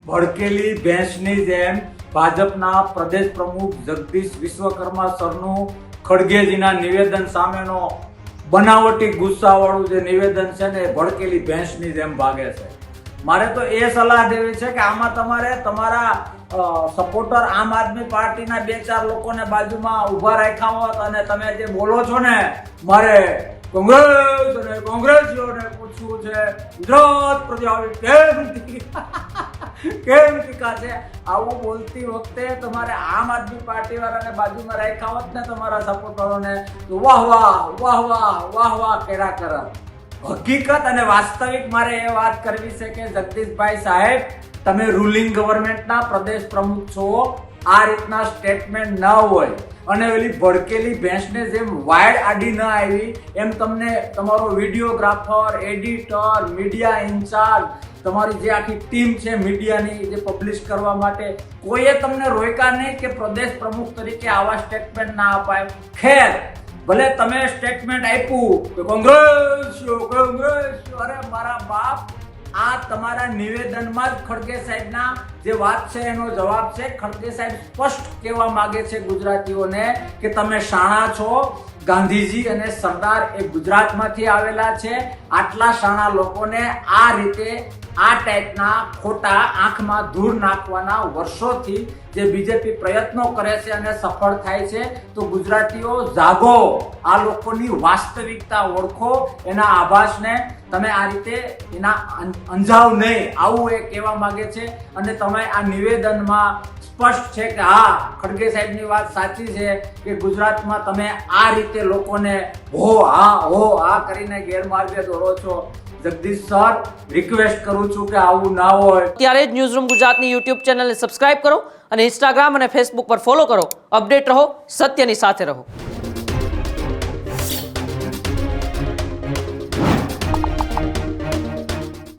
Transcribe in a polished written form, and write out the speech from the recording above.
ભડકેલી ભેંસની જેમ ભાજપના પ્રદેશ પ્રમુખ જગદીશ વિશ્વકર્મા સરનું ખડગેજીના નિવેદન સામેનો બનાવટી ગુસ્સાવાળું જે નિવેદન છે ને એ ભડકેલી ભેંસની જેમ ભાગે છે. મારે તો એ સલાહ દેવી છે કે આમાં તમારે તમારા સપોર્ટર આમ આદમી પાર્ટીના 2-4 લોકોને બાજુમાં ઊભા રાખ્યા હોત અને તમે જે બોલો છો ને મારે કોંગ્રેસ અને કોંગ્રેસીઓને પૂછવું છે ગુજરાત પ્રજા કેમ ટીકા છે. આવું બોલતી વખતે તમારે આમ આદમી પાર્ટી વાળાને બાજુમાં રાખ્યા હોત ને તમારા સપોર્ટરોને તો વાહ વાહ વાહ વાહ વાહ વાહ કર્યા કરત. હકીકત અને વાસ્તવિક મારે એ વાત કરવી છે કે જગદીશભાઈ સાહેબ, તમે રૂલિંગ ગવર્મેન્ટના પ્રદેશ પ્રમુખ છો. આ રીતના સ્ટેટમેન્ટ ન હોય અને ઓલી ભડકેલી ભેંસને જેમ વાયડ આડી ન આવી એમ તમને તમારો વિડીયોગ્રાફર, એડિટર, મીડિયા ઇન્ચાર્જ, તમારી જે આખી ટીમ છે મીડિયાની જે પબ્લિશ કરવા માટે, કોઈએ તમને રોક્યા નહીં કે પ્રદેશ પ્રમુખ તરીકે આવા સ્ટેટમેન્ટ ના અપાય. ખેર, ભલે તમે સ્ટેટમેન્ટ આપ્યું કે કોંગ્રેસ, અરે મારા બાપ, આ તમારા નિવેદનમાં જ ખડગે સાહેબના જે વાત છે એનો જવાબ છે. ખડગે સાહેબ સ્પષ્ટ કહેવા માંગે છે ગુજરાતીઓને કે તમે શાણા છો. ગાંધીજી અને સરદાર એ ગુજરાતમાંથી આવેલા છે. આટલા શાણા લોકોને આ રીતે આ ટાઈપના ખોટા આંખમાં ધૂળ નાખવાના વર્ષોથી જે બીજેપી પ્રયત્નો કરે છે અને સફળ થાય છે, તો ગુજરાતીઓ જાગો, આ લોકોની વાસ્તવિકતા ઓળખો, એના આભાસને તમે આ રીતે એના અંજાવ નહીં, આવું એ કહેવા માંગે છે. અને તમે આ નિવેદનમાં સ્પષ્ટ છે કે હા, ખડગે સાહેબની વાત સાચી છે કે ગુજરાતમાં તમે આ રીતે લોકોને હો હા કરીને ગેરમાર્ગે દોરો છો. જગદીશ સર, રિક્વેસ્ટ કરું છું કે આવું ના હોય. ત્યારે જ ન્યૂઝરૂમ ગુજરાતની યુટ્યુબ ચેનલને સબસ્ક્રાઇબ કરો અને ઇન્સ્ટાગ્રામ અને ફેસબુક પર ફોલો કરો. અપડેટ રહો, સત્યની સાથે રહો.